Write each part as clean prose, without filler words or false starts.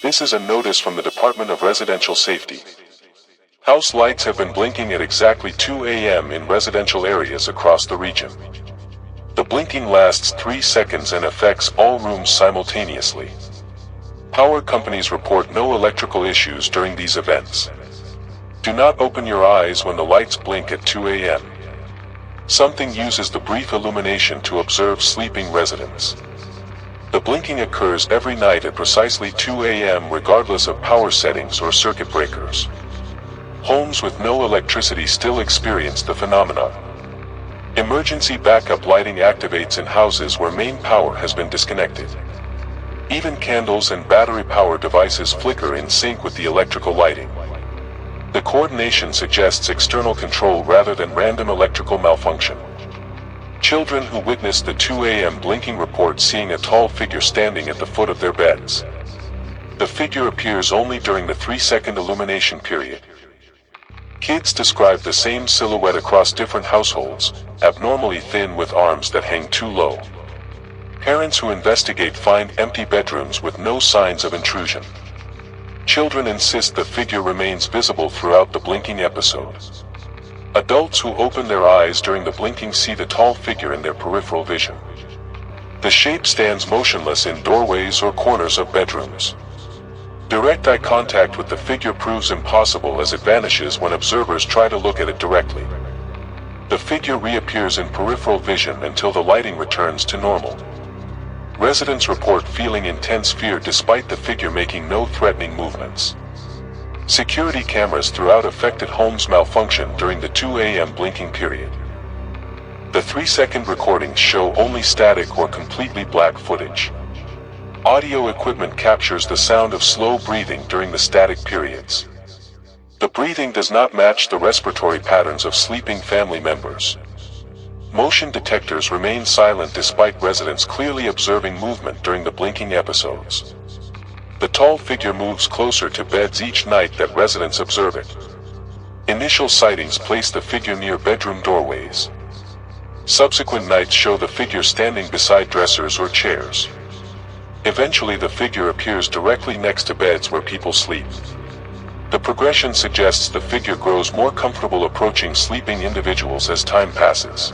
This is a notice from the Department of Residential Safety. House lights have been blinking at exactly 2 a.m. in residential areas across the region. The blinking lasts 3 seconds and affects all rooms simultaneously. Power companies report no electrical issues during these events. Do not open your eyes when the lights blink at 2 a.m. Something uses the brief illumination to observe sleeping residents. The blinking occurs every night at precisely 2 a.m. regardless of power settings or circuit breakers. Homes with no electricity still experience the phenomenon. Emergency backup lighting activates in houses where main power has been disconnected. Even candles and battery-powered devices flicker in sync with the electrical lighting. The coordination suggests external control rather than random electrical malfunction. Children who witnessed the 2 a.m. blinking report seeing a tall figure standing at the foot of their beds. The figure appears only during the 3-second illumination period. Kids describe the same silhouette across different households, abnormally thin with arms that hang too low. Parents who investigate find empty bedrooms with no signs of intrusion. Children insist the figure remains visible throughout the blinking episode. Adults who open their eyes during the blinking see the tall figure in their peripheral vision. The shape stands motionless in doorways or corners of bedrooms. Direct eye contact with the figure proves impossible as it vanishes when observers try to look at it directly. The figure reappears in peripheral vision until the lighting returns to normal. Residents report feeling intense fear despite the figure making no threatening movements. Security cameras throughout affected homes malfunction during the 2 a.m. blinking period. The 3-second recordings show only static or completely black footage. Audio equipment captures the sound of slow breathing during the static periods. The breathing does not match the respiratory patterns of sleeping family members. Motion detectors remain silent despite residents clearly observing movement during the blinking episodes. The tall figure moves closer to beds each night that residents observe it. Initial sightings place the figure near bedroom doorways. Subsequent nights show the figure standing beside dressers or chairs. Eventually the figure appears directly next to beds where people sleep. The progression suggests the figure grows more comfortable approaching sleeping individuals as time passes.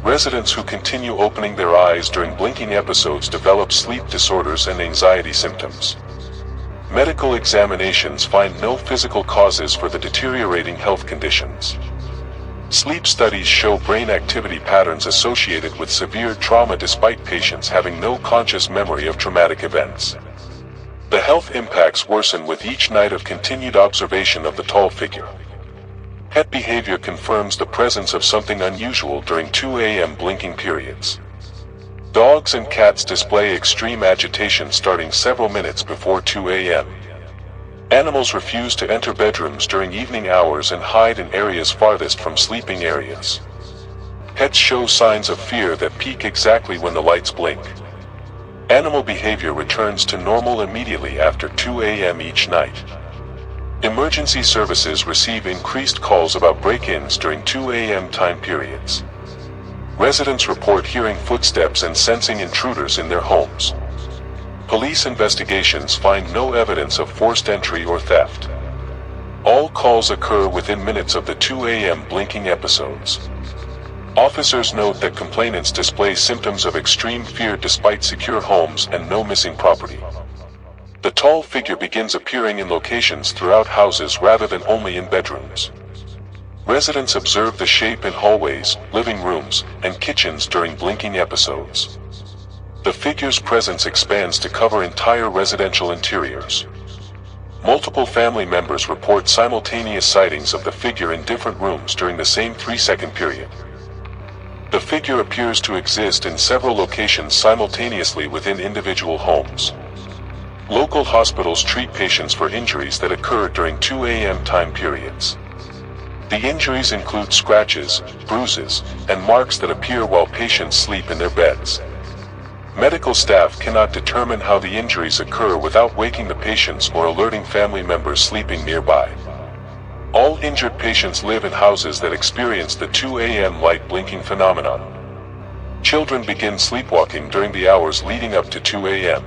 Residents who continue opening their eyes during blinking episodes develop sleep disorders and anxiety symptoms. Medical examinations find no physical causes for the deteriorating health conditions. Sleep studies show brain activity patterns associated with severe trauma despite patients having no conscious memory of traumatic events. The health impacts worsen with each night of continued observation of the tall figure. Pet behavior confirms the presence of something unusual during 2 a.m. blinking periods. Dogs and cats display extreme agitation starting several minutes before 2 a.m. Animals refuse to enter bedrooms during evening hours and hide in areas farthest from sleeping areas. Pets show signs of fear that peak exactly when the lights blink. Animal behavior returns to normal immediately after 2 a.m. each night. Emergency services receive increased calls about break-ins during 2 a.m. time periods. Residents report hearing footsteps and sensing intruders in their homes. Police investigations find no evidence of forced entry or theft. All calls occur within minutes of the 2 a.m. blinking episodes. Officers note that complainants display symptoms of extreme fear despite secure homes and no missing property. The tall figure begins appearing in locations throughout houses rather than only in bedrooms. Residents observe the shape in hallways, living rooms, and kitchens during blinking episodes. The figure's presence expands to cover entire residential interiors. Multiple family members report simultaneous sightings of the figure in different rooms during the same 3-second period. The figure appears to exist in several locations simultaneously within individual homes. Local hospitals treat patients for injuries that occur during 2 a.m. time periods. The injuries include scratches, bruises, and marks that appear while patients sleep in their beds. Medical staff cannot determine how the injuries occur without waking the patients or alerting family members sleeping nearby. All injured patients live in houses that experience the 2 a.m. light blinking phenomenon. Children begin sleepwalking during the hours leading up to 2 a.m.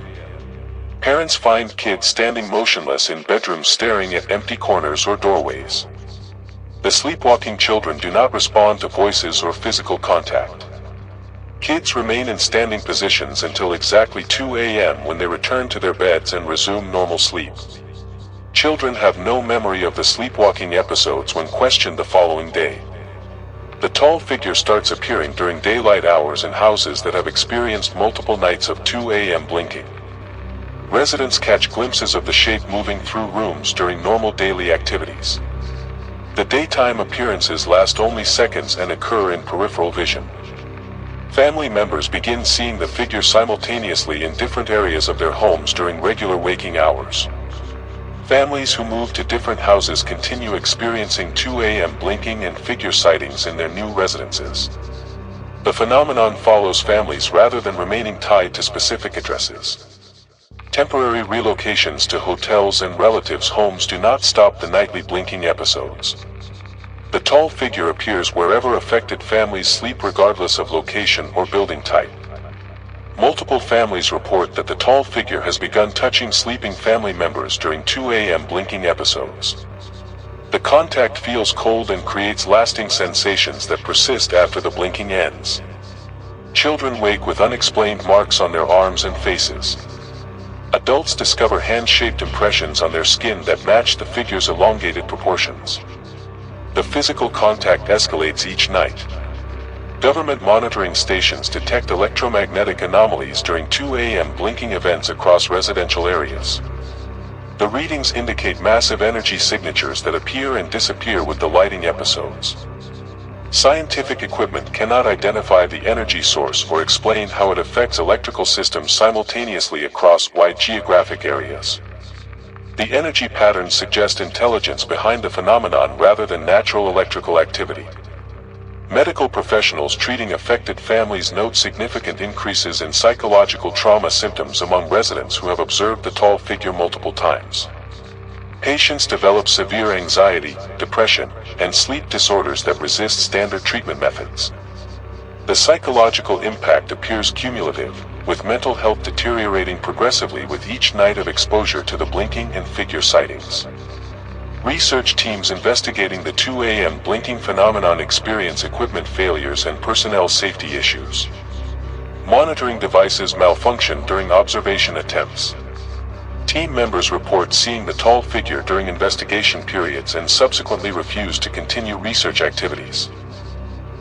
Parents find kids standing motionless in bedrooms staring at empty corners or doorways. The sleepwalking children do not respond to voices or physical contact. Kids remain in standing positions until exactly 2 a.m. when they return to their beds and resume normal sleep. Children have no memory of the sleepwalking episodes when questioned the following day. The tall figure starts appearing during daylight hours in houses that have experienced multiple nights of 2 a.m. blinking. Residents catch glimpses of the shape moving through rooms during normal daily activities. The daytime appearances last only seconds and occur in peripheral vision. Family members begin seeing the figure simultaneously in different areas of their homes during regular waking hours. Families who move to different houses continue experiencing 2 a.m. blinking and figure sightings in their new residences. The phenomenon follows families rather than remaining tied to specific addresses. Temporary relocations to hotels and relatives' homes do not stop the nightly blinking episodes. The tall figure appears wherever affected families sleep regardless of location or building type. Multiple families report that the tall figure has begun touching sleeping family members during 2 a.m. blinking episodes. The contact feels cold and creates lasting sensations that persist after the blinking ends. Children wake with unexplained marks on their arms and faces. Adults discover hand-shaped impressions on their skin that match the figure's elongated proportions. The physical contact escalates each night. Government monitoring stations detect electromagnetic anomalies during 2 a.m. blinking events across residential areas. The readings indicate massive energy signatures that appear and disappear with the lighting episodes. Scientific equipment cannot identify the energy source or explain how it affects electrical systems simultaneously across wide geographic areas. The energy patterns suggest intelligence behind the phenomenon rather than natural electrical activity. Medical professionals treating affected families note significant increases in psychological trauma symptoms among residents who have observed the tall figure multiple times. Patients develop severe anxiety, depression, and sleep disorders that resist standard treatment methods. The psychological impact appears cumulative, with mental health deteriorating progressively with each night of exposure to the blinking and figure sightings. Research teams investigating the 2 a.m. blinking phenomenon experience equipment failures and personnel safety issues. Monitoring devices malfunction during observation attempts. Team members report seeing the tall figure during investigation periods and subsequently refuse to continue research activities.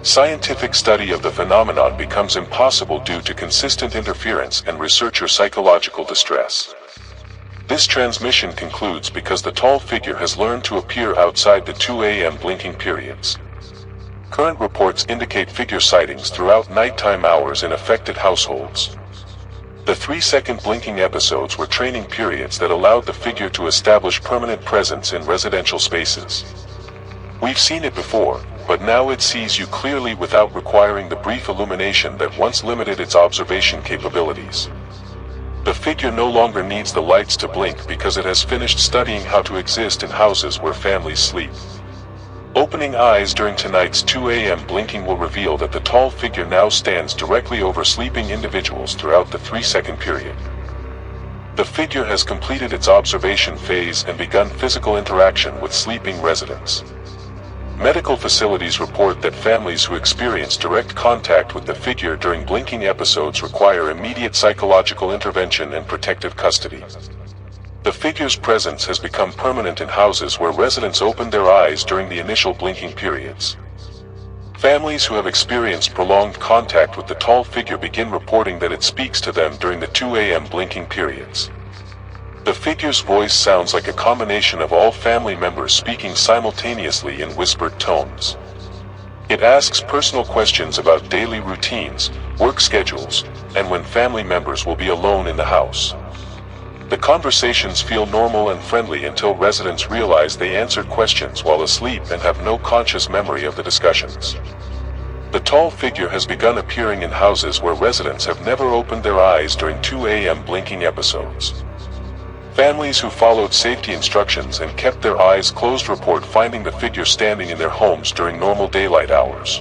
Scientific study of the phenomenon becomes impossible due to consistent interference and researcher psychological distress. This transmission concludes because the tall figure has learned to appear outside the 2 a.m. blinking periods. Current reports indicate figure sightings throughout nighttime hours in affected households. The 3-second blinking episodes were training periods that allowed the figure to establish permanent presence in residential spaces. We've seen it before, but now it sees you clearly without requiring the brief illumination that once limited its observation capabilities. The figure no longer needs the lights to blink because it has finished studying how to exist in houses where families sleep. Opening eyes during tonight's 2 a.m. blinking will reveal that the tall figure now stands directly over sleeping individuals throughout the 3-second period. The figure has completed its observation phase and begun physical interaction with sleeping residents. Medical facilities report that families who experience direct contact with the figure during blinking episodes require immediate psychological intervention and protective custody. The figure's presence has become permanent in houses where residents open their eyes during the initial blinking periods. Families who have experienced prolonged contact with the tall figure begin reporting that it speaks to them during the 2 a.m. blinking periods. The figure's voice sounds like a combination of all family members speaking simultaneously in whispered tones. It asks personal questions about daily routines, work schedules, and when family members will be alone in the house. The conversations feel normal and friendly until residents realize they answered questions while asleep and have no conscious memory of the discussions. The tall figure has begun appearing in houses where residents have never opened their eyes during 2 a.m. blinking episodes. Families who followed safety instructions and kept their eyes closed report finding the figure standing in their homes during normal daylight hours.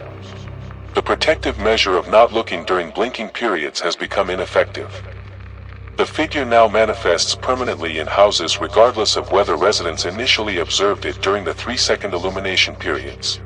The protective measure of not looking during blinking periods has become ineffective. The figure now manifests permanently in houses regardless of whether residents initially observed it during the 3-second illumination periods.